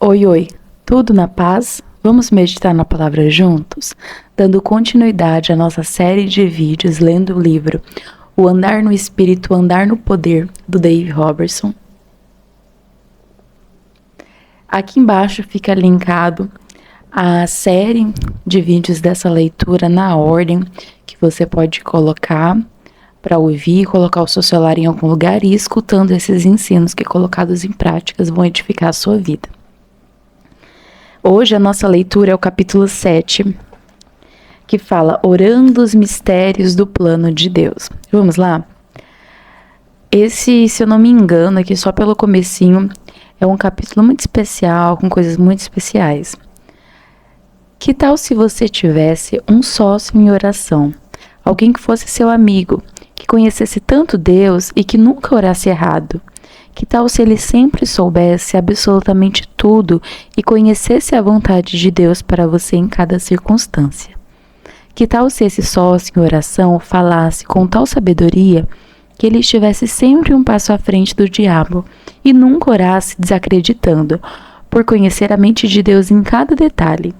Oi, oi, tudo na paz? Vamos meditar na palavra juntos? Dando continuidade à nossa série de vídeos lendo o livro O Andar no Espírito, Andar no Poder, do Dave Robertson. Aqui embaixo fica linkado a série de vídeos dessa leitura na ordem que você pode colocar para ouvir, colocar o seu celular em algum lugar e ir escutando esses ensinos que, colocados em práticas, vão edificar a sua vida. Hoje a nossa leitura é o capítulo 7, que fala orando os mistérios do plano de Deus. Vamos lá? Esse, se eu não me engano, aqui só pelo comecinho, é um capítulo muito especial, com coisas muito especiais. Que tal se você tivesse um sócio em oração? Alguém que fosse seu amigo, que conhecesse tanto Deus e que nunca orasse errado? Que tal se ele sempre soubesse absolutamente tudo e conhecesse a vontade de Deus para você em cada circunstância? Que tal se esse sócio em oração falasse com tal sabedoria que ele estivesse sempre um passo à frente do diabo e nunca orasse desacreditando, por conhecer a mente de Deus em cada detalhe?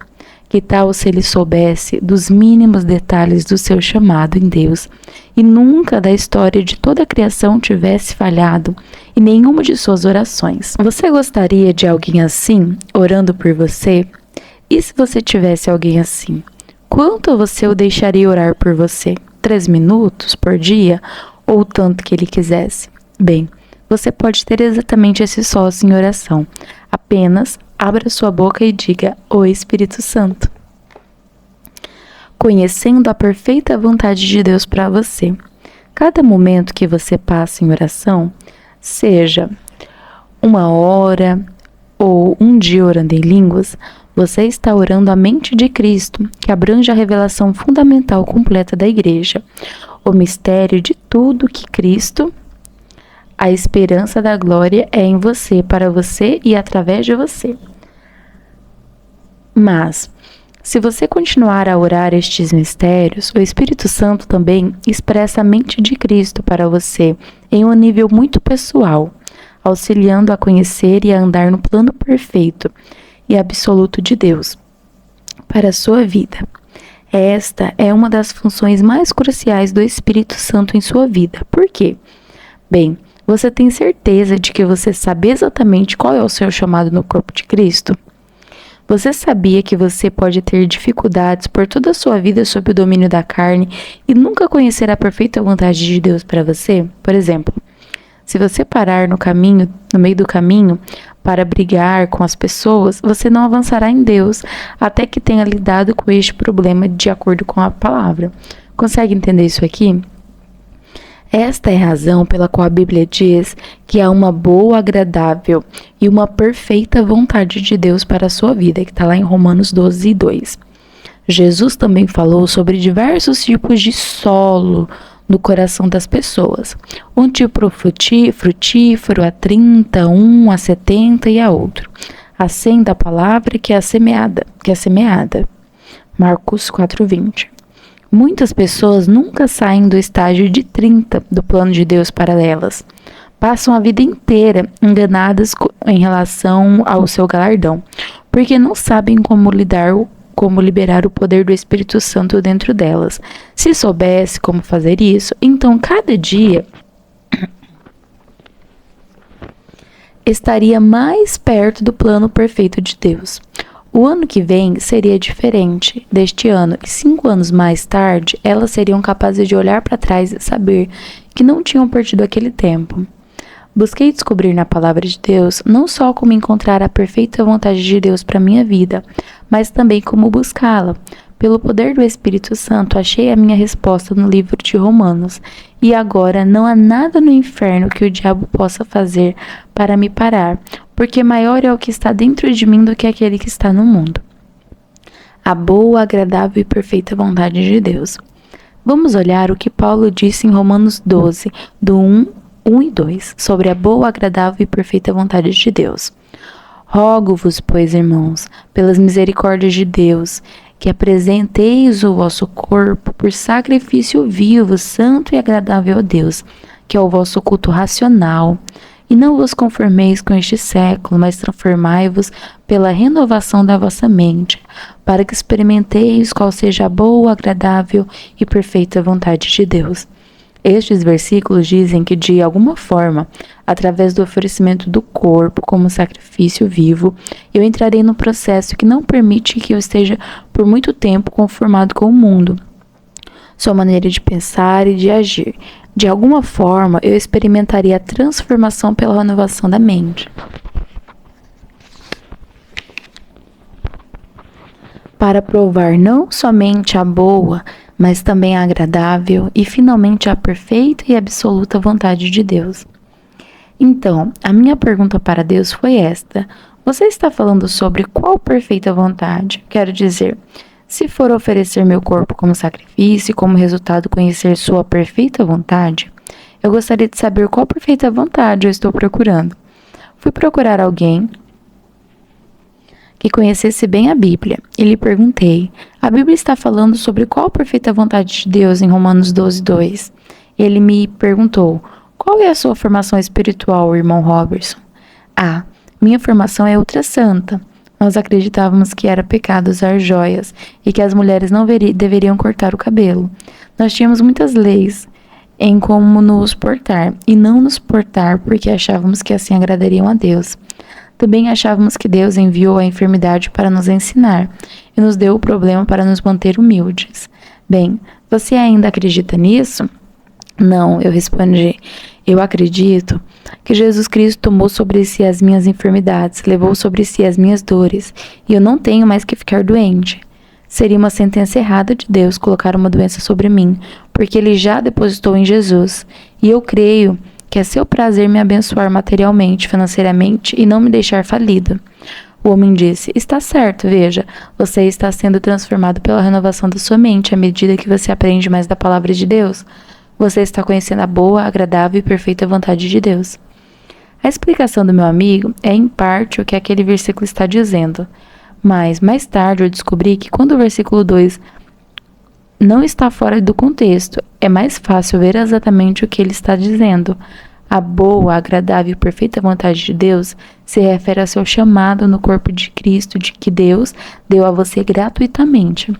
Que tal se ele soubesse dos mínimos detalhes do seu chamado em Deus e nunca da história de toda a criação tivesse falhado em nenhuma de suas orações? Você gostaria de alguém assim, orando por você? E se você tivesse alguém assim, quanto você o deixaria orar por você? 3 minutos por dia? Ou o tanto que ele quisesse? Bem, você pode ter exatamente esse sócio em oração. Apenas abra sua boca e diga: "Ô Espírito Santo", conhecendo a perfeita vontade de Deus para você. Cada momento que você passa em oração, seja 1 hora ou um dia orando em línguas, você está orando a mente de Cristo, que abrange a revelação fundamental completa da igreja, o mistério de tudo que Cristo, a esperança da glória, é em você, para você e através de você. Mas, se você continuar a orar estes mistérios, o Espírito Santo também expressa a mente de Cristo para você em um nível muito pessoal, auxiliando a conhecer e a andar no plano perfeito e absoluto de Deus para a sua vida. Esta é uma das funções mais cruciais do Espírito Santo em sua vida. Por quê? Bem, você tem certeza de que você sabe exatamente qual é o seu chamado no corpo de Cristo? Você sabia que você pode ter dificuldades por toda a sua vida sob o domínio da carne e nunca conhecer a perfeita vontade de Deus para você? Por exemplo, se você parar no meio do caminho, para brigar com as pessoas, você não avançará em Deus até que tenha lidado com este problema de acordo com a palavra. Consegue entender isso aqui? Esta é a razão pela qual a Bíblia diz que há uma boa, agradável e uma perfeita vontade de Deus para a sua vida, que está lá em Romanos 12:2. Jesus também falou sobre diversos tipos de solo no coração das pessoas. Um tipo frutífero, a 30, a 70 e a outro. A 100 da palavra que é semeada. Marcos 4:20. Muitas pessoas nunca saem do estágio de 30 do plano de Deus para elas. Passam a vida inteira enganadas em relação ao seu galardão, porque não sabem como liberar o poder do Espírito Santo dentro delas. Se soubesse como fazer isso, então cada dia estaria mais perto do plano perfeito de Deus. O ano que vem seria diferente deste ano e 5 anos mais tarde, elas seriam capazes de olhar para trás e saber que não tinham perdido aquele tempo. Busquei descobrir na palavra de Deus não só como encontrar a perfeita vontade de Deus para minha vida, mas também como buscá-la. Pelo poder do Espírito Santo, achei a minha resposta no livro de Romanos. E agora não há nada no inferno que o diabo possa fazer para me parar, porque maior é o que está dentro de mim do que aquele que está no mundo. A boa, agradável e perfeita vontade de Deus. Vamos olhar o que Paulo disse em Romanos 12, do 1 e 2, sobre a boa, agradável e perfeita vontade de Deus. Rogo-vos, pois, irmãos, pelas misericórdias de Deus, que apresenteis o vosso corpo por sacrifício vivo, santo e agradável a Deus, que é o vosso culto racional, E não vos conformeis com este século, mas transformai-vos pela renovação da vossa mente, para que experimenteis qual seja a boa, agradável e perfeita vontade de Deus. Estes versículos dizem que, de alguma forma, através do oferecimento do corpo como sacrifício vivo, eu entrarei num processo que não permite que eu esteja por muito tempo conformado com o mundo, sua maneira de pensar e de agir. De alguma forma, eu experimentaria a transformação pela renovação da mente. Para provar não somente a boa, mas também a agradável e finalmente a perfeita e absoluta vontade de Deus. Então, a minha pergunta para Deus foi esta: você está falando sobre qual perfeita vontade? Quero dizer, se for oferecer meu corpo como sacrifício e como resultado conhecer sua perfeita vontade, eu gostaria de saber qual perfeita vontade eu estou procurando. Fui procurar alguém que conhecesse bem a Bíblia e lhe perguntei: a Bíblia está falando sobre qual perfeita vontade de Deus em Romanos 12:2? Ele me perguntou: qual é a sua formação espiritual, irmão Robertson? Ah, minha formação é ultra santa. Nós acreditávamos que era pecado usar joias e que as mulheres não deveriam cortar o cabelo. Nós tínhamos muitas leis em como nos portar e não nos portar porque achávamos que assim agradariam a Deus. Também achávamos que Deus enviou a enfermidade para nos ensinar e nos deu o problema para nos manter humildes. Bem, você ainda acredita nisso? Não, eu respondi. Eu acredito que Jesus Cristo tomou sobre si as minhas enfermidades, levou sobre si as minhas dores, e eu não tenho mais que ficar doente. Seria uma sentença errada de Deus colocar uma doença sobre mim, porque Ele já depositou em Jesus, e eu creio que é seu prazer me abençoar materialmente, financeiramente e não me deixar falida. O homem disse: está certo, veja, você está sendo transformado pela renovação da sua mente à medida que você aprende mais da palavra de Deus. Você está conhecendo a boa, agradável e perfeita vontade de Deus. A explicação do meu amigo é em parte o que aquele versículo está dizendo, mas mais tarde eu descobri que quando o versículo 2 não está fora do contexto, é mais fácil ver exatamente o que ele está dizendo. A boa, agradável e perfeita vontade de Deus se refere ao seu chamado no corpo de Cristo, de que Deus deu a você gratuitamente.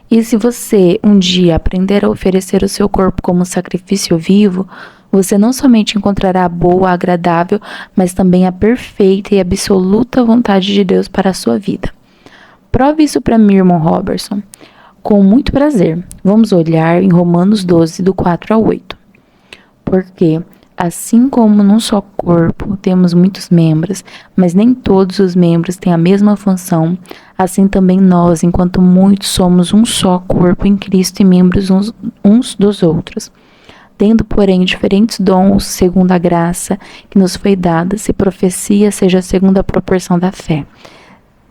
E se você um dia aprender a oferecer o seu corpo como sacrifício vivo, você não somente encontrará a boa, agradável, mas também a perfeita e absoluta vontade de Deus para a sua vida. Prove isso para mim, irmão Robertson. Com muito prazer. Vamos olhar em Romanos 12, do 4 ao 8. Porque, assim como num só corpo temos muitos membros, mas nem todos os membros têm a mesma função, assim também nós, enquanto muitos, somos um só corpo em Cristo e membros uns dos outros. Tendo, porém, diferentes dons segundo a graça que nos foi dada, se profecia, seja segundo a proporção da fé.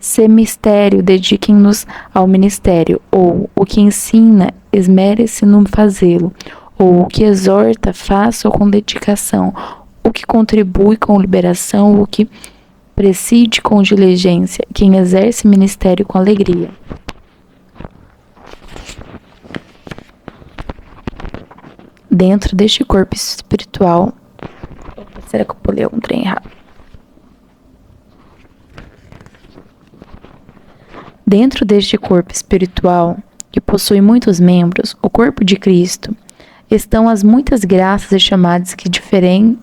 Se mistério, dediquem-nos ao ministério, ou o que ensina, esmere-se no fazê-lo, ou o que exorta, faça-o com dedicação, o que contribui com liberação, o que preside com diligência, quem exerce ministério com alegria. Dentro deste corpo espiritual... Será que eu pulei um trem errado? Dentro deste corpo espiritual, que possui muitos membros, o corpo de Cristo, estão as muitas graças e chamadas que diferem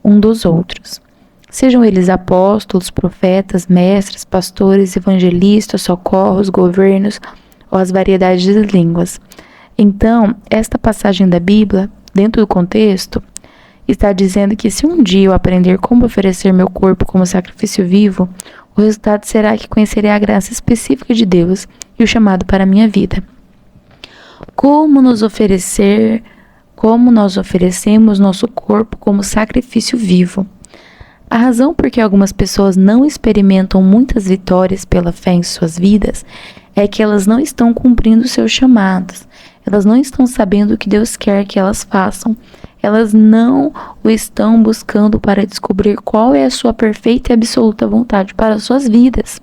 um dos outros. Sejam eles apóstolos, profetas, mestres, pastores, evangelistas, socorros, governos ou as variedades de línguas. Então, esta passagem da Bíblia, dentro do contexto, está dizendo que se um dia eu aprender como oferecer meu corpo como sacrifício vivo, o resultado será que conhecerei a graça específica de Deus e o chamado para a minha vida. Como nós oferecemos nosso corpo como sacrifício vivo? A razão por que algumas pessoas não experimentam muitas vitórias pela fé em suas vidas é que elas não estão cumprindo seus chamados. Elas não estão sabendo o que Deus quer que elas façam. Elas não o estão buscando para descobrir qual é a sua perfeita e absoluta vontade para as suas vidas.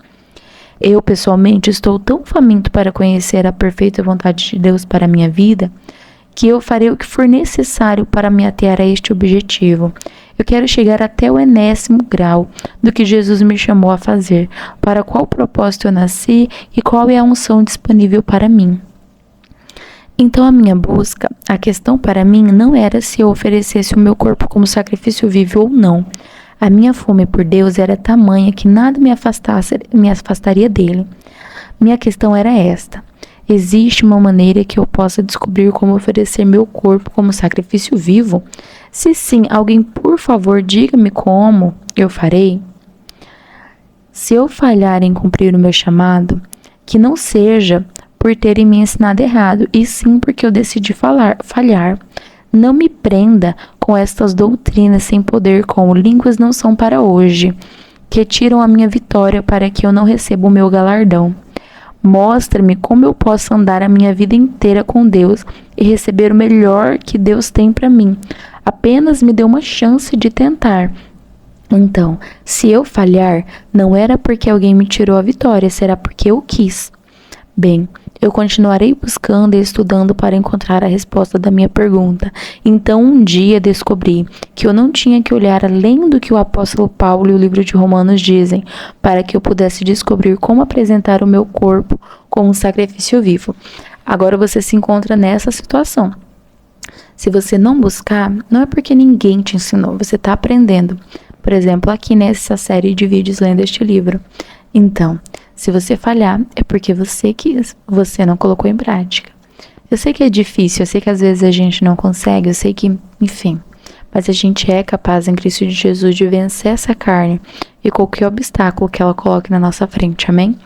Eu, pessoalmente, estou tão faminto para conhecer a perfeita vontade de Deus para a minha vida, que eu farei o que for necessário para me ater a este objetivo. Eu quero chegar até o enésimo grau do que Jesus me chamou a fazer, para qual propósito eu nasci e qual é a unção disponível para mim. Então a minha busca, a questão para mim não era se eu oferecesse o meu corpo como sacrifício vivo ou não. A minha fome por Deus era tamanha que nada me afastaria dele. Minha questão era esta: existe uma maneira que eu possa descobrir como oferecer meu corpo como sacrifício vivo? Se sim, alguém, por favor, diga-me como eu farei. Se eu falhar em cumprir o meu chamado, que não seja por terem me ensinado errado, e sim porque eu decidi falhar. Não me prenda com estas doutrinas sem poder, como línguas não são para hoje, que tiram a minha vitória para que eu não receba o meu galardão. Mostra-me como eu posso andar a minha vida inteira com Deus e receber o melhor que Deus tem para mim. Apenas me dê uma chance de tentar. Então, se eu falhar, não era porque alguém me tirou a vitória, será porque eu quis. Bem, eu continuarei buscando e estudando para encontrar a resposta da minha pergunta. Então, um dia descobri que eu não tinha que olhar além do que o apóstolo Paulo e o livro de Romanos dizem, para que eu pudesse descobrir como apresentar o meu corpo como um sacrifício vivo. Agora você se encontra nessa situação. Se você não buscar, não é porque ninguém te ensinou, você está aprendendo. Por exemplo, aqui nessa série de vídeos lendo este livro. Então, se você falhar, é porque você quis, você não colocou em prática. Eu sei que é difícil, eu sei que às vezes a gente não consegue, eu sei que, enfim, mas a gente é capaz em Cristo de Jesus de vencer essa carne e qualquer obstáculo que ela coloque na nossa frente, amém?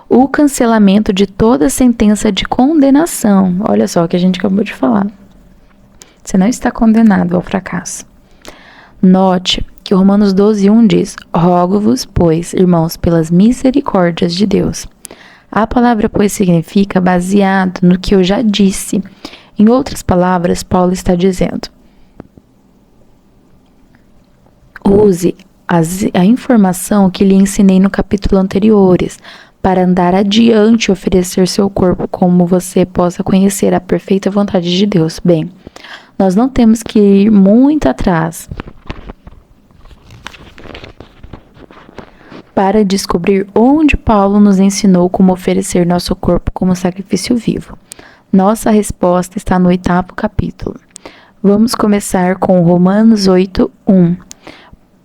O cancelamento de toda sentença de condenação. Olha só o que a gente acabou de falar. Você não está condenado ao fracasso. Note que Romanos 12:1 diz: rogo-vos, pois, irmãos, pelas misericórdias de Deus. A palavra pois significa baseado no que eu já disse. Em outras palavras, Paulo está dizendo: use a informação que lhe ensinei no capítulo anteriores, para andar adiante e oferecer seu corpo como você possa conhecer a perfeita vontade de Deus. Bem, nós não temos que ir muito atrás para descobrir onde Paulo nos ensinou como oferecer nosso corpo como sacrifício vivo. Nossa resposta está no 8º capítulo. Vamos começar com Romanos 8:1.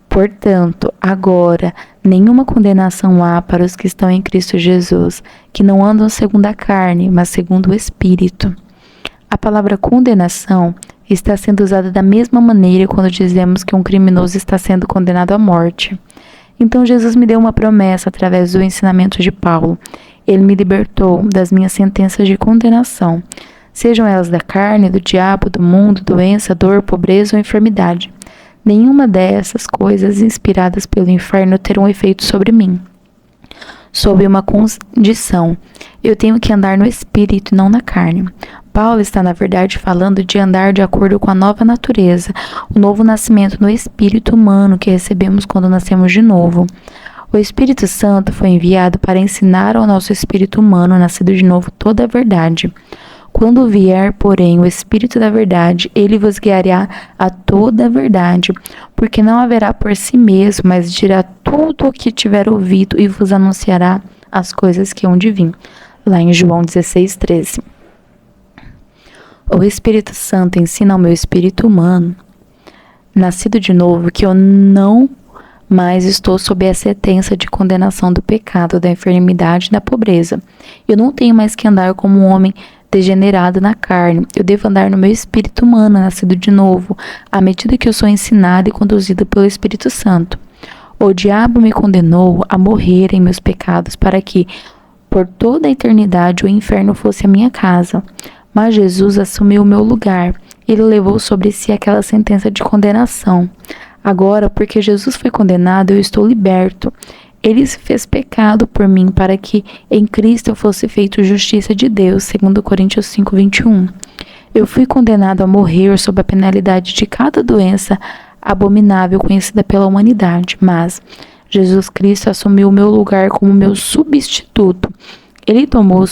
Portanto, agora, nenhuma condenação há para os que estão em Cristo Jesus, que não andam segundo a carne, mas segundo o Espírito. A palavra condenação está sendo usada da mesma maneira quando dizemos que um criminoso está sendo condenado à morte. Então Jesus me deu uma promessa através do ensinamento de Paulo. Ele me libertou das minhas sentenças de condenação, sejam elas da carne, do diabo, do mundo, doença, dor, pobreza ou enfermidade. Nenhuma dessas coisas inspiradas pelo inferno terão efeito sobre mim. Sob uma condição: eu tenho que andar no Espírito e não na carne. Paulo está, na verdade, falando de andar de acordo com a nova natureza, o novo nascimento no espírito humano que recebemos quando nascemos de novo. O Espírito Santo foi enviado para ensinar ao nosso espírito humano, nascido de novo, toda a verdade. Quando vier, porém, o Espírito da verdade, ele vos guiará a toda a verdade, porque não haverá por si mesmo, mas dirá tudo o que tiver ouvido e vos anunciará as coisas que hão de vir. Lá em João 16:13. O Espírito Santo ensina ao meu espírito humano, nascido de novo, que eu não mais estou sob a sentença de condenação do pecado, da enfermidade e da pobreza. Eu não tenho mais que andar como um homem degenerado na carne. Eu devo andar no meu espírito humano, nascido de novo, à medida que eu sou ensinado e conduzido pelo Espírito Santo. O diabo me condenou a morrer em meus pecados para que, por toda a eternidade, o inferno fosse a minha casa. Mas Jesus assumiu o meu lugar. Ele levou sobre si aquela sentença de condenação. Agora, porque Jesus foi condenado, eu estou liberto. Ele se fez pecado por mim para que em Cristo eu fosse feito justiça de Deus, segundo Coríntios 5:21. Eu fui condenado a morrer sob a penalidade de cada doença abominável conhecida pela humanidade, mas Jesus Cristo assumiu o meu lugar como meu substituto. Ele tomou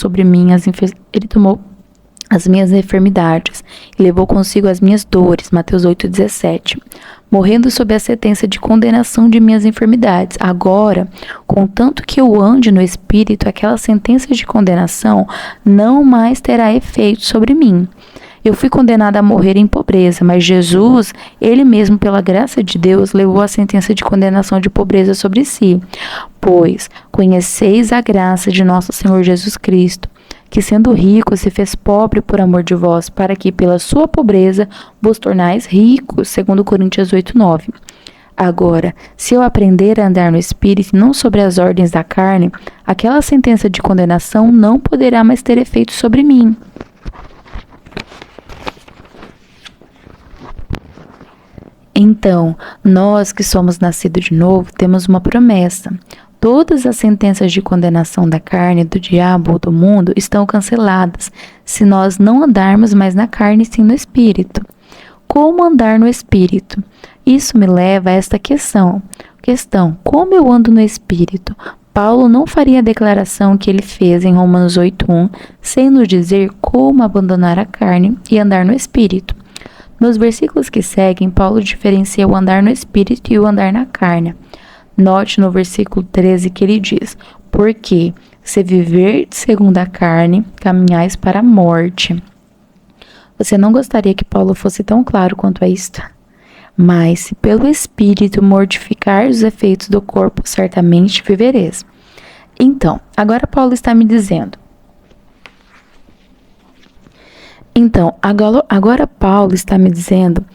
as minhas enfermidades e levou consigo as minhas dores. Mateus 8,17. Morrendo sob a sentença de condenação de minhas enfermidades. Agora, contanto que eu ande no Espírito, aquela sentença de condenação não mais terá efeito sobre mim. Eu fui condenada a morrer em pobreza, mas Jesus, Ele mesmo, pela graça de Deus, levou a sentença de condenação de pobreza sobre si. Pois conheceis a graça de nosso Senhor Jesus Cristo, que sendo rico se fez pobre por amor de vós, para que pela sua pobreza vos tornais ricos, segundo Coríntios 8:9. Agora, se eu aprender a andar no Espírito e não sobre as ordens da carne, aquela sentença de condenação não poderá mais ter efeito sobre mim. Então, nós que somos nascidos de novo, temos uma promessa. Todas as sentenças de condenação da carne, do diabo ou do mundo estão canceladas, se nós não andarmos mais na carne, sim no Espírito. Como andar no Espírito? Isso me leva a esta questão. Como eu ando no Espírito? Paulo não faria a declaração que ele fez em Romanos 8:1, sem nos dizer como abandonar a carne e andar no Espírito. Nos versículos que seguem, Paulo diferencia o andar no Espírito e o andar na carne. Note no versículo 13 que ele diz: porque se viver segundo a carne, caminhais para a morte. Você não gostaria que Paulo fosse tão claro quanto a isto? Mas se pelo Espírito mortificar os efeitos do corpo, certamente vivereis. Então, agora Paulo está me dizendo. Agora Paulo está me dizendo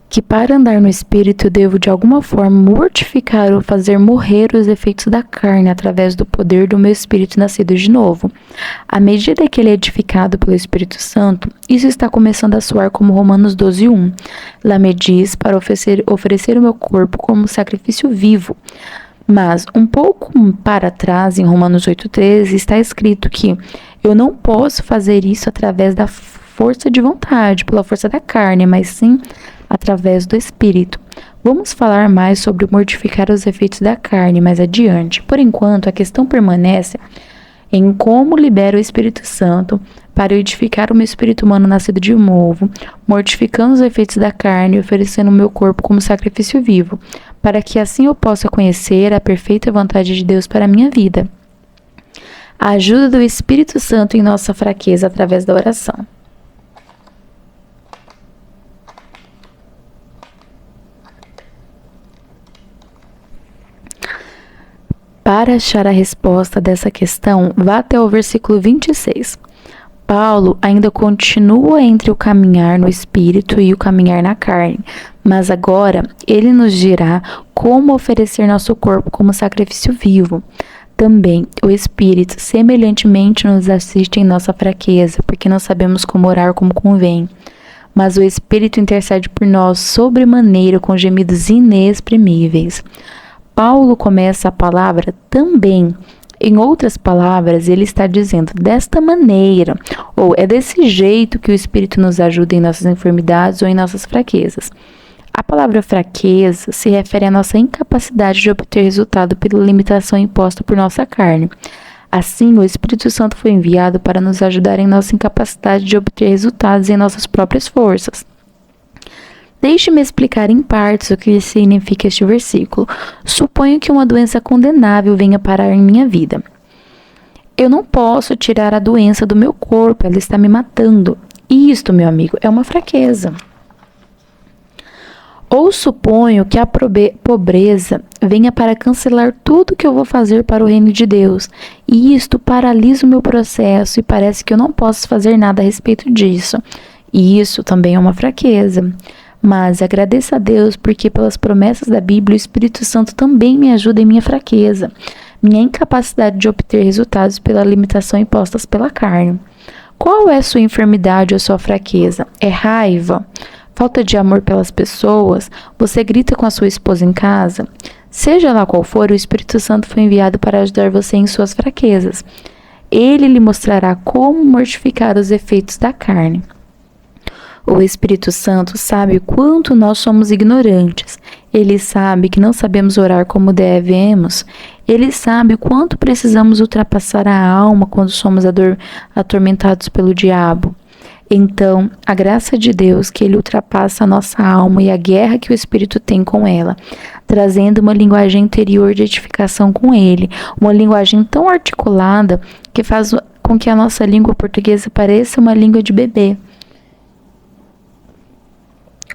que para andar no Espírito eu devo de alguma forma mortificar ou fazer morrer os efeitos da carne através do poder do meu Espírito nascido de novo. À medida que ele é edificado pelo Espírito Santo, isso está começando a soar como Romanos 12:1. Lá me diz para oferecer o meu corpo como sacrifício vivo. Mas um pouco para trás, em Romanos 8:13, está escrito que eu não posso fazer isso através da força de vontade, pela força da carne, mas sim através do Espírito. Vamos falar mais sobre mortificar os efeitos da carne mais adiante. Por enquanto, a questão permanece em como libero o Espírito Santo para edificar o meu espírito humano nascido de novo, mortificando os efeitos da carne e oferecendo o meu corpo como sacrifício vivo, para que assim eu possa conhecer a perfeita vontade de Deus para a minha vida. A ajuda do Espírito Santo em nossa fraqueza através da oração. Para achar a resposta dessa questão, vá até o versículo 26. Paulo ainda continua entre o caminhar no Espírito e o caminhar na carne, mas agora ele nos dirá como oferecer nosso corpo como sacrifício vivo. Também o Espírito semelhantemente nos assiste em nossa fraqueza, porque não sabemos como orar como convém. Mas o Espírito intercede por nós sobremaneira com gemidos inexprimíveis. Paulo começa a palavra também. Em outras palavras, ele está dizendo desta maneira, ou é desse jeito que o Espírito nos ajuda em nossas enfermidades ou em nossas fraquezas. A palavra fraqueza se refere à nossa incapacidade de obter resultado pela limitação imposta por nossa carne. Assim, o Espírito Santo foi enviado para nos ajudar em nossa incapacidade de obter resultados em nossas próprias forças. Deixe-me explicar em partes o que significa este versículo. Suponho que uma doença condenável venha parar em minha vida. Eu não posso tirar a doença do meu corpo, ela está me matando. Isto, meu amigo, é uma fraqueza. Ou suponho que a pobreza venha para cancelar tudo que eu vou fazer para o reino de Deus, e isto paralisa o meu processo e parece que eu não posso fazer nada a respeito disso. E isso também é uma fraqueza. Mas agradeça a Deus porque pelas promessas da Bíblia o Espírito Santo também me ajuda em minha fraqueza, minha incapacidade de obter resultados pela limitação impostas pela carne. Qual é a sua enfermidade ou sua fraqueza? É raiva? Falta de amor pelas pessoas? Você grita com a sua esposa em casa? Seja lá qual for, o Espírito Santo foi enviado para ajudar você em suas fraquezas. Ele lhe mostrará como mortificar os efeitos da carne. O Espírito Santo sabe o quanto nós somos ignorantes. Ele sabe que não sabemos orar como devemos. Ele sabe o quanto precisamos ultrapassar a alma quando somos atormentados pelo diabo. Então, a graça de Deus, que Ele ultrapassa a nossa alma e a guerra que o Espírito tem com ela, trazendo uma linguagem interior de edificação com Ele, uma linguagem tão articulada que faz com que a nossa língua portuguesa pareça uma língua de bebê.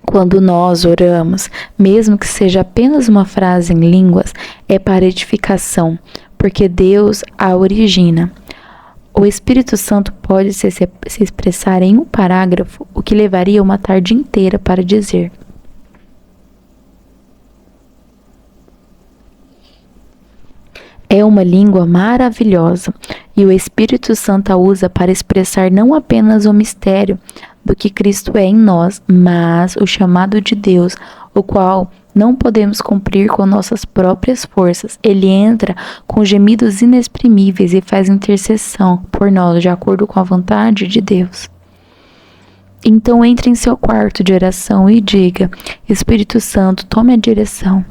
Quando nós oramos, mesmo que seja apenas uma frase em línguas, é para edificação, porque Deus a origina. O Espírito Santo pode se expressar em um parágrafo, o que levaria uma tarde inteira para dizer. É uma língua maravilhosa e o Espírito Santo a usa para expressar não apenas o mistério do que Cristo é em nós, mas o chamado de Deus, o qual não podemos cumprir com nossas próprias forças. Ele entra com gemidos inexprimíveis e faz intercessão por nós, de acordo com a vontade de Deus. Então entre em seu quarto de oração e diga: Espírito Santo, tome a direção.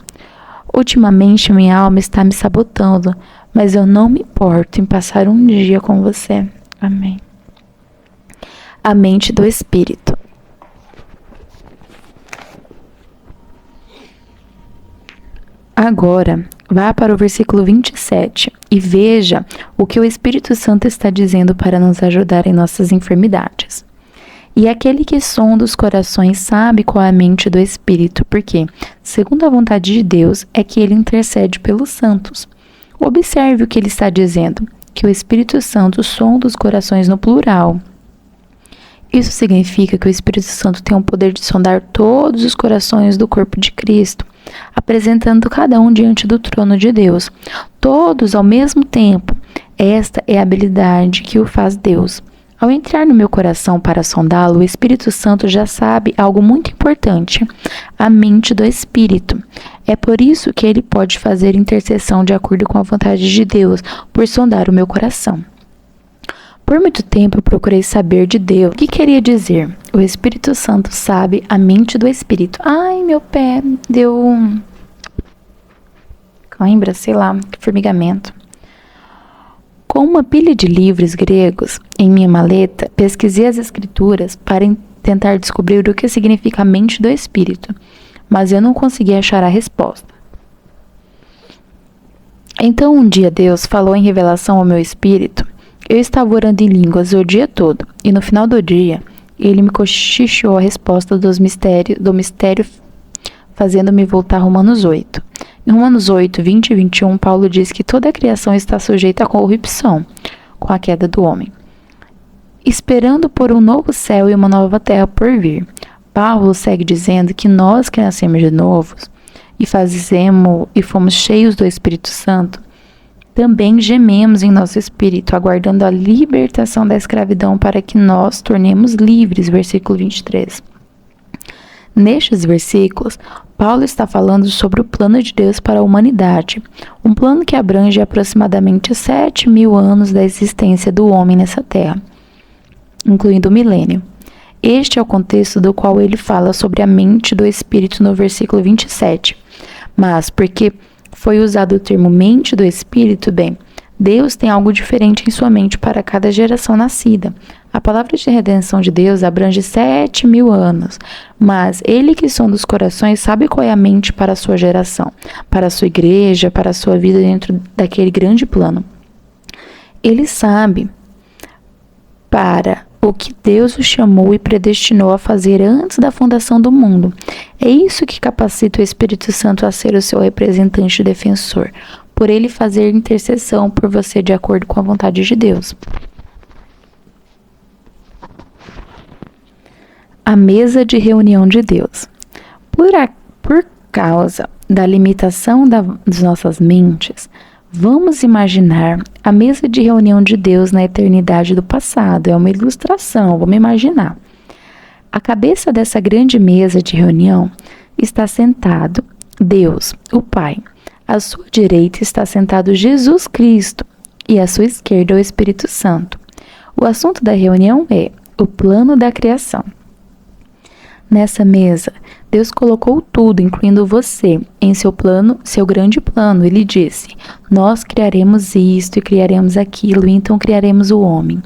Ultimamente minha alma está me sabotando, mas eu não me importo em passar um dia com você. Amém. A mente do Espírito. Agora, vá para o versículo 27 e veja o que o Espírito Santo está dizendo para nos ajudar em nossas enfermidades. E aquele que sonda os corações sabe qual é a mente do Espírito, porque, segundo a vontade de Deus, é que ele intercede pelos santos. Observe o que ele está dizendo, que o Espírito Santo sonda os corações no plural. Isso significa que o Espírito Santo tem o poder de sondar todos os corações do corpo de Cristo, apresentando cada um diante do trono de Deus, todos ao mesmo tempo. Esta é a habilidade que o faz Deus. Ao entrar no meu coração para sondá-lo, o Espírito Santo já sabe algo muito importante, a mente do Espírito. É por isso que ele pode fazer intercessão de acordo com a vontade de Deus, por sondar o meu coração. Por muito tempo eu procurei saber de Deus o que queria dizer. O Espírito Santo sabe a mente do Espírito. Ai, meu pé deu cãibra, sei lá, formigamento. Com uma pilha de livros gregos em minha maleta, pesquisei as escrituras para tentar descobrir o que significa a mente do Espírito, mas eu não consegui achar a resposta. Então um dia Deus falou em revelação ao meu espírito. Eu estava orando em línguas o dia todo, e no final do dia, ele me cochichou a resposta do mistério, fazendo-me voltar a Romanos 8. Em Romanos 8, 20 e 21, Paulo diz que toda a criação está sujeita à corrupção, com a queda do homem, esperando por um novo céu e uma nova terra por vir. Paulo segue dizendo que nós que nascemos de novo e fomos cheios do Espírito Santo, também gememos em nosso espírito, aguardando a libertação da escravidão para que nós tornemos livres. Versículo 23. Nestes versículos, Paulo está falando sobre o plano de Deus para a humanidade, um plano que abrange aproximadamente 7.000 anos da existência do homem nessa terra, incluindo o milênio. Este é o contexto do qual ele fala sobre a mente do Espírito no versículo 27. Mas, porque foi usado o termo mente do Espírito, bem, Deus tem algo diferente em sua mente para cada geração nascida. A palavra de redenção de Deus abrange 7.000 anos, mas Ele que sonda os corações sabe qual é a mente para a sua geração, para a sua igreja, para a sua vida dentro daquele grande plano. Ele sabe para o que Deus o chamou e predestinou a fazer antes da fundação do mundo. É isso que capacita o Espírito Santo a ser o seu representante e defensor, por ele fazer intercessão por você de acordo com a vontade de Deus. A mesa de reunião de Deus. Por causa da limitação das nossas mentes, vamos imaginar a mesa de reunião de Deus na eternidade do passado. É uma ilustração, vamos imaginar. À cabeça dessa grande mesa de reunião está sentado Deus, o Pai. À sua direita está sentado Jesus Cristo e à sua esquerda o Espírito Santo. O assunto da reunião é o plano da criação. Nessa mesa, Deus colocou tudo, incluindo você, em seu plano, seu grande plano. Ele disse: nós criaremos isto e criaremos aquilo, e então criaremos o homem.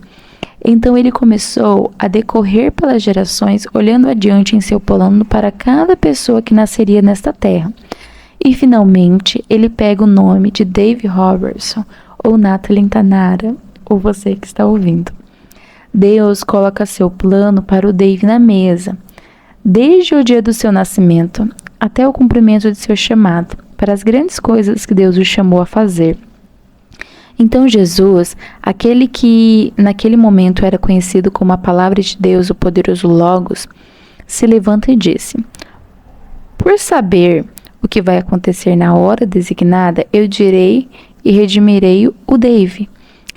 Então ele começou a decorrer pelas gerações, olhando adiante em seu plano para cada pessoa que nasceria nesta terra. E finalmente ele pega o nome de Dave Robertson, ou Natalie Tanara, ou você que está ouvindo. Deus coloca seu plano para o Dave na mesa, desde o dia do seu nascimento até o cumprimento de seu chamado, para as grandes coisas que Deus o chamou a fazer. Então Jesus, aquele que naquele momento era conhecido como a Palavra de Deus, o poderoso Logos, se levanta e disse: por saber o que vai acontecer na hora designada, eu direi e redimirei o Dave.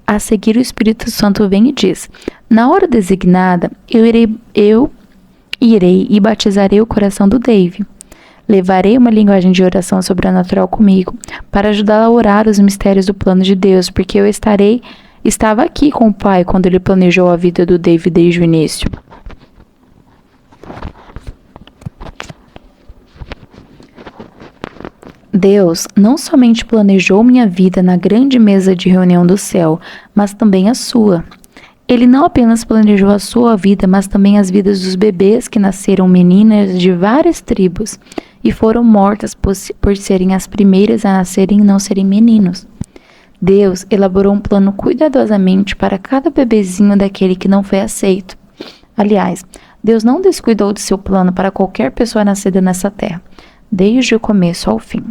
A seguir, o Espírito Santo vem e diz: na hora designada, eu irei e batizarei o coração do Dave. Levarei uma linguagem de oração sobrenatural comigo, para ajudá-lo a orar os mistérios do plano de Deus, porque eu estava aqui com o Pai quando ele planejou a vida do Dave desde o início. Deus não somente planejou minha vida na grande mesa de reunião do céu, mas também a sua. Ele não apenas planejou a sua vida, mas também as vidas dos bebês que nasceram meninas de várias tribos e foram mortas por serem as primeiras a nascerem e não serem meninos. Deus elaborou um plano cuidadosamente para cada bebezinho daquele que não foi aceito. Aliás, Deus não descuidou de seu plano para qualquer pessoa nascida nessa terra, desde o começo ao fim.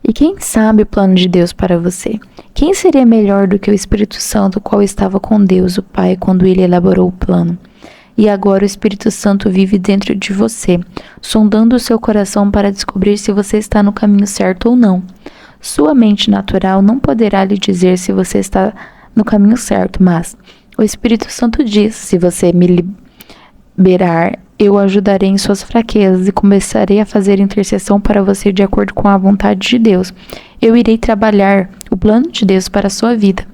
E quem sabe o plano de Deus para você? Quem seria melhor do que o Espírito Santo, o qual estava com Deus, o Pai, quando ele elaborou o plano? E agora o Espírito Santo vive dentro de você, sondando o seu coração para descobrir se você está no caminho certo ou não. Sua mente natural não poderá lhe dizer se você está no caminho certo, mas o Espírito Santo diz: se você me liberar, eu ajudarei em suas fraquezas e começarei a fazer intercessão para você de acordo com a vontade de Deus. Eu irei trabalhar o plano de Deus para a sua vida.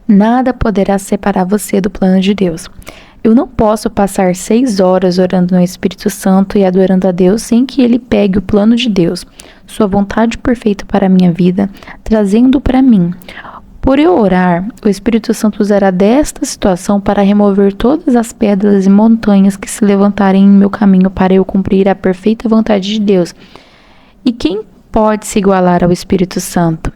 Nada poderá separar você do plano de Deus. Eu não posso passar 6 horas orando no Espírito Santo e adorando a Deus sem que ele pegue o plano de Deus, sua vontade perfeita para a minha vida, trazendo para mim. Por eu orar, o Espírito Santo usará desta situação para remover todas as pedras e montanhas que se levantarem em meu caminho para eu cumprir a perfeita vontade de Deus. E quem pode se igualar ao Espírito Santo?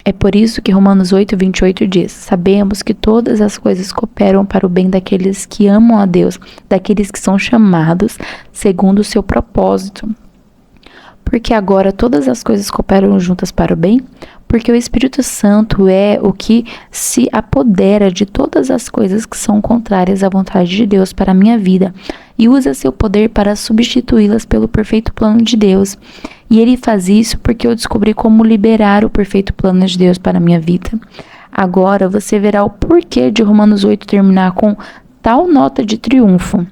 É por isso que Romanos 8:28 diz: sabemos que todas as coisas cooperam para o bem daqueles que amam a Deus, daqueles que são chamados segundo o seu propósito. Porque agora todas as coisas cooperam juntas para o bem? Porque o Espírito Santo é o que se apodera de todas as coisas que são contrárias à vontade de Deus para a minha vida e usa seu poder para substituí-las pelo perfeito plano de Deus. E ele faz isso porque eu descobri como liberar o perfeito plano de Deus para a minha vida. Agora você verá o porquê de Romanos 8 terminar com tal nota de triunfo.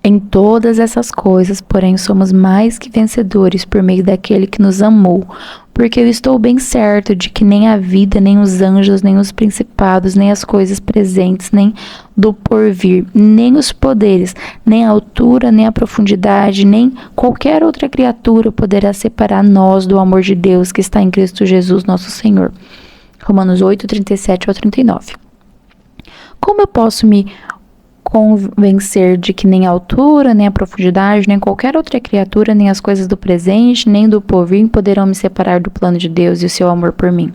Em todas essas coisas, porém, somos mais que vencedores por meio daquele que nos amou, porque eu estou bem certo de que nem a vida, nem os anjos, nem os principados, nem as coisas presentes, nem do porvir, nem os poderes, nem a altura, nem a profundidade, nem qualquer outra criatura poderá separar nós do amor de Deus que está em Cristo Jesus, nosso Senhor. Romanos 8, 37 ao 39. Como eu posso me convencer de que nem a altura, nem a profundidade, nem qualquer outra criatura, nem as coisas do presente, nem do porvir poderão me separar do plano de Deus e o seu amor por mim?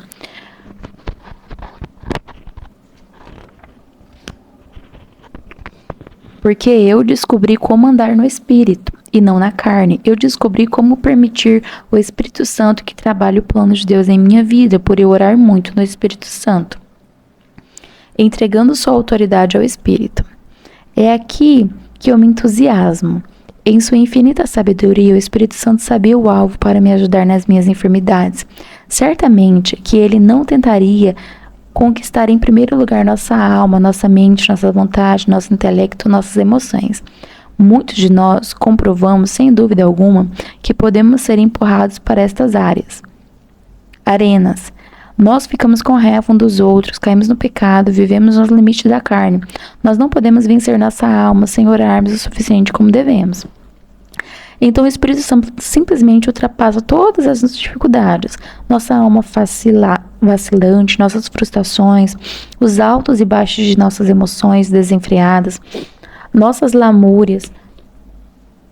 Porque eu descobri como andar no Espírito e não na carne. Eu descobri como permitir o Espírito Santo que trabalhe o plano de Deus em minha vida, por eu orar muito no Espírito Santo, entregando sua autoridade ao Espírito. É aqui que eu me entusiasmo. Em sua infinita sabedoria, o Espírito Santo sabia o alvo para me ajudar nas minhas enfermidades. Certamente que ele não tentaria conquistar em primeiro lugar nossa alma, nossa mente, nossa vontade, nosso intelecto, nossas emoções. Muitos de nós comprovamos, sem dúvida alguma, que podemos ser empurrados para estas arenas. Nós ficamos com raiva um dos outros, caímos no pecado, vivemos nos limites da carne. Nós não podemos vencer nossa alma sem orarmos o suficiente como devemos. Então o Espírito Santo simplesmente ultrapassa todas as dificuldades, nossa alma vacilante, nossas frustrações, os altos e baixos de nossas emoções desenfreadas, nossas lamúrias,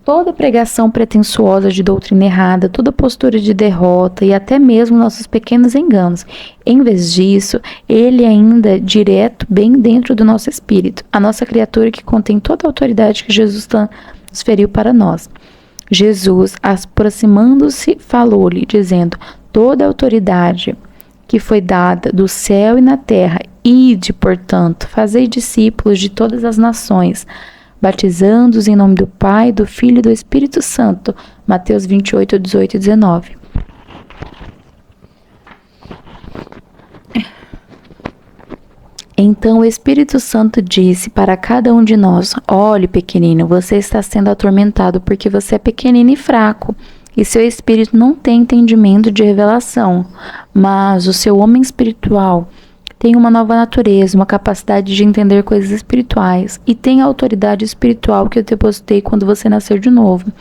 toda pregação pretensuosa de doutrina errada, toda postura de derrota e até mesmo nossos pequenos enganos. Em vez disso, ele ainda direto bem dentro do nosso espírito, a nossa criatura que contém toda a autoridade que Jesus transferiu para nós. Jesus, aproximando-se, falou-lhe, dizendo: toda a autoridade que foi dada do céu e na terra, ide, portanto, fazei discípulos de todas as nações, batizando-os em nome do Pai, do Filho e do Espírito Santo. Mateus 28, 18 e 19. Então o Espírito Santo disse para cada um de nós: olhe, pequenino, você está sendo atormentado porque você é pequenino e fraco, e seu espírito não tem entendimento de revelação, mas o seu homem espiritual tem uma nova natureza, uma capacidade de entender coisas espirituais, e tem a autoridade espiritual que eu depositei quando você nasceu de novo.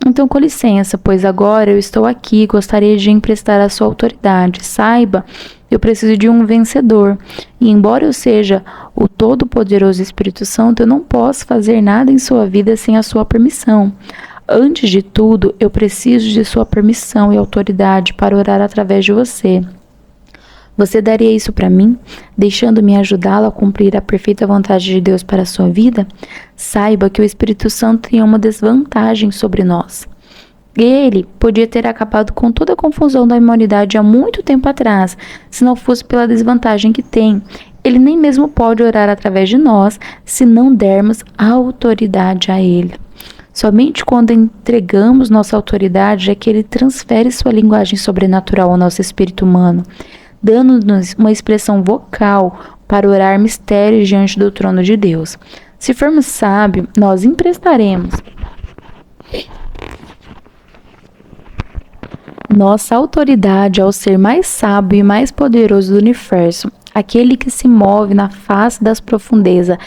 Então, com licença, pois agora eu estou aqui e gostaria de emprestar a sua autoridade. Saiba, eu preciso de um vencedor. E embora eu seja o todo-poderoso Espírito Santo, eu não posso fazer nada em sua vida sem a sua permissão. Antes de tudo, eu preciso de sua permissão e autoridade para orar através de você. Você daria isso para mim, deixando-me ajudá-lo a cumprir a perfeita vontade de Deus para a sua vida? Saiba que o Espírito Santo tem uma desvantagem sobre nós. Ele podia ter acabado com toda a confusão da humanidade há muito tempo atrás, se não fosse pela desvantagem que tem. Ele nem mesmo pode orar através de nós se não dermos autoridade a ele. Somente quando entregamos nossa autoridade é que ele transfere sua linguagem sobrenatural ao nosso espírito humano, dando-nos uma expressão vocal para orar mistérios diante do trono de Deus. Se formos sábios, nós emprestaremos nossa autoridade ao ser mais sábio e mais poderoso do universo, aquele que se move na face das profundezas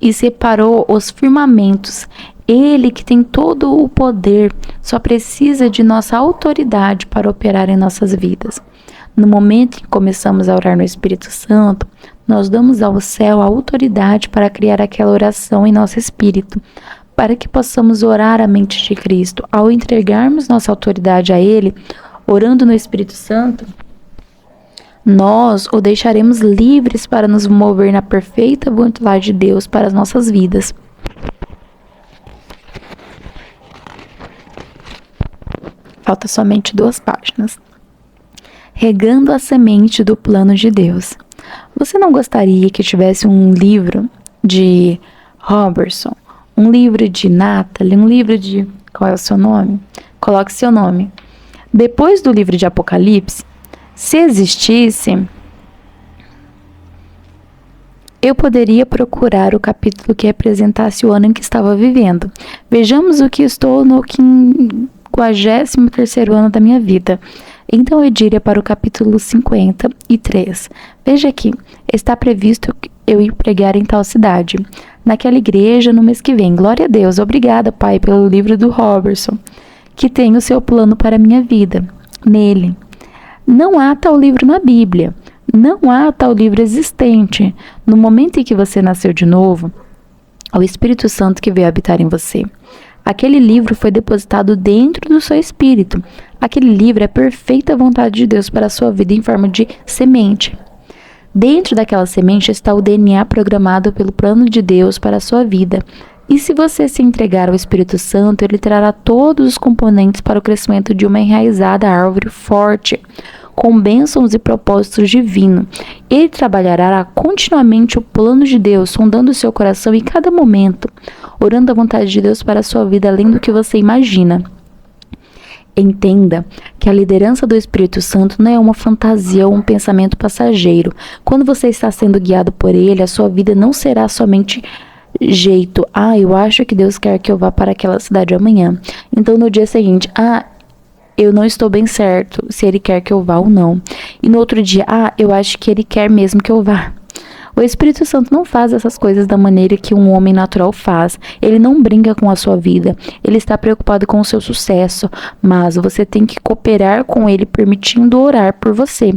e separou os firmamentos. Ele que tem todo o poder só precisa de nossa autoridade para operar em nossas vidas. No momento em que começamos a orar no Espírito Santo, nós damos ao céu a autoridade para criar aquela oração em nosso espírito, para que possamos orar a mente de Cristo. Ao entregarmos nossa autoridade a Ele, orando no Espírito Santo, nós o deixaremos livres para nos mover na perfeita vontade de Deus para as nossas vidas. Falta somente 2 páginas. Regando a semente do plano de Deus. Você não gostaria que tivesse um livro de Robertson, um livro de Natalie, um livro de... Qual é o seu nome? Coloque seu nome. Depois do livro de Apocalipse, se existisse, eu poderia procurar o capítulo que representasse o ano em que estava vivendo. Vejamos o que estou no 53º ano da minha vida. Então eu diria para o capítulo 53. Veja aqui, está previsto eu ir pregar em tal cidade, naquela igreja no mês que vem. Glória a Deus, obrigada, Pai, pelo livro do Robertson, que tem o seu plano para a minha vida. Nele, não há tal livro na Bíblia, não há tal livro existente. No momento em que você nasceu de novo, o Espírito Santo que veio habitar em você. Aquele livro foi depositado dentro do seu espírito. Aquele livro é a perfeita vontade de Deus para a sua vida em forma de semente. Dentro daquela semente está o DNA programado pelo plano de Deus para a sua vida. E se você se entregar ao Espírito Santo, ele trará todos os componentes para o crescimento de uma enraizada árvore forte, com bênçãos e propósitos divinos. Ele trabalhará continuamente o plano de Deus, sondando o seu coração em cada momento, orando a vontade de Deus para a sua vida além do que você imagina. Entenda que a liderança do Espírito Santo não é uma fantasia ou um pensamento passageiro. Quando você está sendo guiado por ele, a sua vida não será somente jeito. Eu acho que Deus quer que eu vá para aquela cidade amanhã. Então no dia seguinte, eu não estou bem certo se ele quer que eu vá ou não. E no outro dia, eu acho que ele quer mesmo que eu vá. O Espírito Santo não faz essas coisas da maneira que um homem natural faz. Ele não brinca com a sua vida. Ele está preocupado com o seu sucesso, mas você tem que cooperar com ele, permitindo orar por você.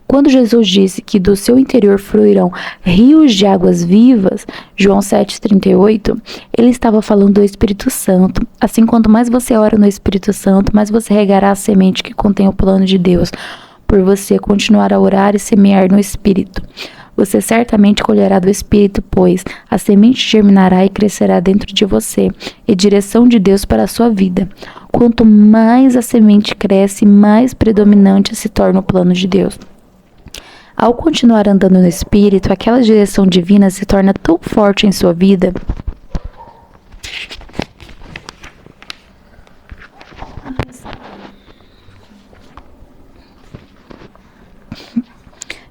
Quando Jesus disse que do seu interior fluirão rios de águas vivas, João 7,38, ele estava falando do Espírito Santo. Assim, quanto mais você ora no Espírito Santo, mais você regará a semente que contém o plano de Deus, por você continuar a orar e semear no Espírito. Você certamente colherá do Espírito, pois a semente germinará e crescerá dentro de você, e direção de Deus para a sua vida. Quanto mais a semente cresce, mais predominante se torna o plano de Deus. Ao continuar andando no Espírito, aquela direção divina se torna tão forte em sua vida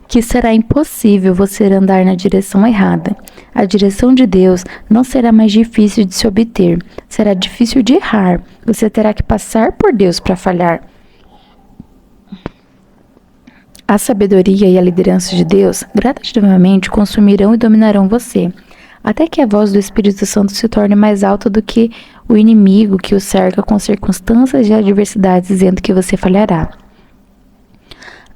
que será impossível você andar na direção errada. A direção de Deus não será mais difícil de se obter, será difícil de errar. Você terá que passar por Deus para falhar. A sabedoria e a liderança de Deus gradativamente consumirão e dominarão você, até que a voz do Espírito Santo se torne mais alta do que o inimigo que o cerca com circunstâncias e adversidades, dizendo que você falhará.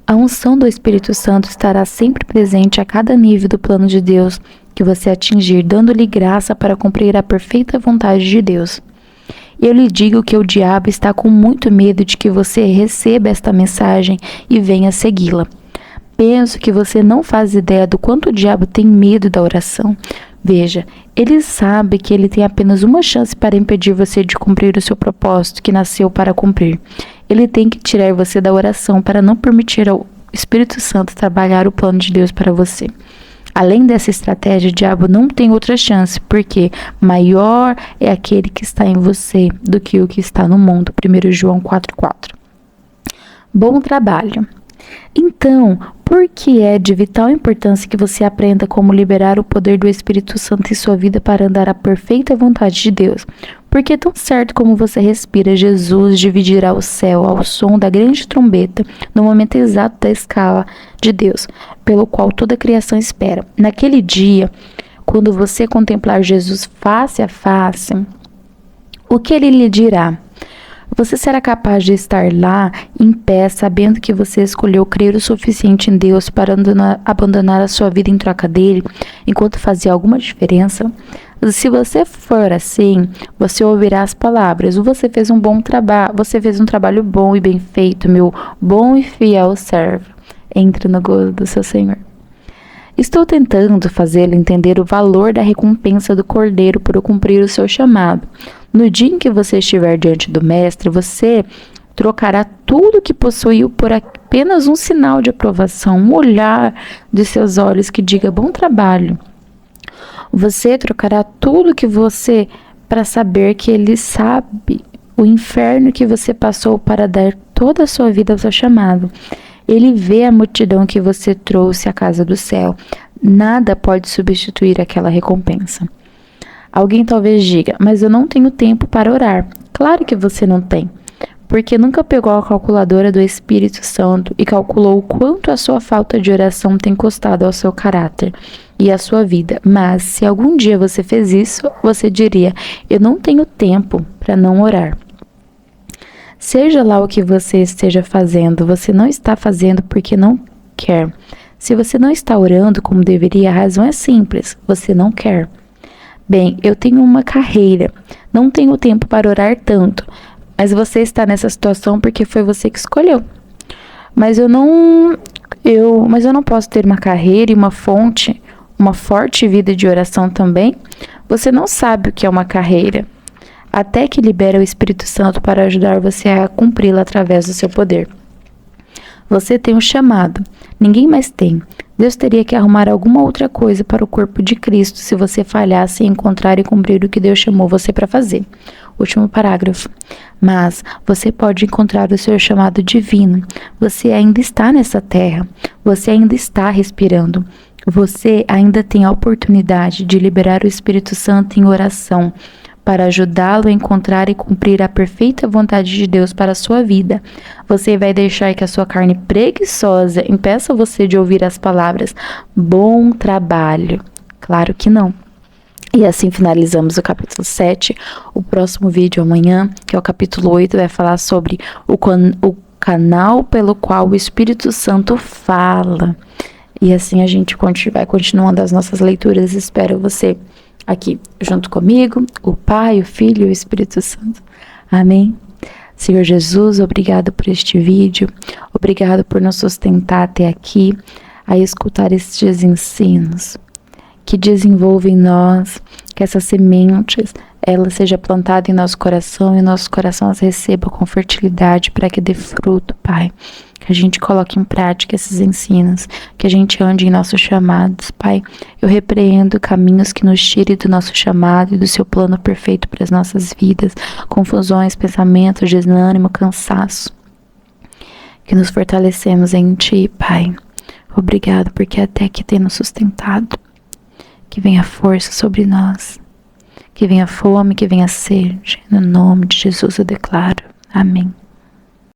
A unção do Espírito Santo estará sempre presente a cada nível do plano de Deus que você atingir, dando-lhe graça para cumprir a perfeita vontade de Deus. Eu lhe digo que o diabo está com muito medo de que você receba esta mensagem e venha segui-la. Penso que você não faz ideia do quanto o diabo tem medo da oração. Veja, ele sabe que ele tem apenas uma chance para impedir você de cumprir o seu propósito que nasceu para cumprir. Ele tem que tirar você da oração para não permitir ao Espírito Santo trabalhar o plano de Deus para você. Além dessa estratégia, o diabo não tem outra chance, porque maior é aquele que está em você do que o que está no mundo. 1 João 4,4. Bom trabalho. Então, por que é de vital importância que você aprenda como liberar o poder do Espírito Santo em sua vida para andar à perfeita vontade de Deus? Porque tão certo como você respira, Jesus dividirá o céu ao som da grande trombeta no momento exato da escala de Deus, pelo qual toda a criação espera. Naquele dia, quando você contemplar Jesus face a face, o que ele lhe dirá? Você será capaz de estar lá, em pé, sabendo que você escolheu crer o suficiente em Deus para abandonar a sua vida em troca dele, enquanto fazia alguma diferença? Se você for assim, você ouvirá as palavras: você fez um bom trabalho, você fez um trabalho bom e bem feito, meu bom e fiel servo. Entre no gozo do seu Senhor. Estou tentando fazê-lo entender o valor da recompensa do Cordeiro por cumprir o seu chamado. No dia em que você estiver diante do Mestre, você trocará tudo que possuiu por apenas um sinal de aprovação, um olhar de seus olhos que diga bom trabalho. Você trocará tudo que você para saber que ele sabe o inferno que você passou para dar toda a sua vida ao seu chamado. Ele vê a multidão que você trouxe à casa do céu. Nada pode substituir aquela recompensa. Alguém talvez diga, mas eu não tenho tempo para orar. Claro que você não tem, porque nunca pegou a calculadora do Espírito Santo e calculou o quanto a sua falta de oração tem custado ao seu caráter e à sua vida. Mas se algum dia você fez isso, você diria, eu não tenho tempo para não orar. Seja lá o que você esteja fazendo, você não está fazendo porque não quer. Se você não está orando como deveria, a razão é simples, você não quer. Bem, eu tenho uma carreira, não tenho tempo para orar tanto, mas você está nessa situação porque foi você que escolheu. Mas eu não posso ter uma carreira e uma forte vida de oração também. Você não sabe o que é uma carreira, até que libera o Espírito Santo para ajudar você a cumpri-la através do seu poder. Você tem um chamado, ninguém mais tem. Deus teria que arrumar alguma outra coisa para o corpo de Cristo se você falhasse em encontrar e cumprir o que Deus chamou você para fazer. Último parágrafo. Mas você pode encontrar o seu chamado divino. Você ainda está nessa terra. Você ainda está respirando. Você ainda tem a oportunidade de liberar o Espírito Santo em oração para ajudá-lo a encontrar e cumprir a perfeita vontade de Deus para a sua vida. Você vai deixar que a sua carne preguiçosa impeça você de ouvir as palavras bom trabalho? Claro que não. E assim finalizamos o capítulo 7. O próximo vídeo amanhã, que é o capítulo 8, vai falar sobre o canal pelo qual o Espírito Santo fala. E assim a gente vai continuando as nossas leituras. Espero você aqui junto comigo, o Pai, o Filho e o Espírito Santo. Amém? Senhor Jesus, obrigado por este vídeo. Obrigado por nos sustentar até aqui, a escutar estes ensinos que desenvolvem em nós, que essas sementes, ela seja plantada em nosso coração e nosso coração as receba com fertilidade para que dê fruto, Pai. Que a gente coloque em prática esses ensinos, que a gente ande em nossos chamados, Pai. Eu repreendo caminhos que nos tirem do nosso chamado e do seu plano perfeito para as nossas vidas, confusões, pensamentos, desânimo, cansaço. Que nos fortalecemos em Ti, Pai. Obrigado, porque até aqui tem nos sustentado. Que venha força sobre nós, que venha fome, que venha sede. No nome de Jesus eu declaro. Amém.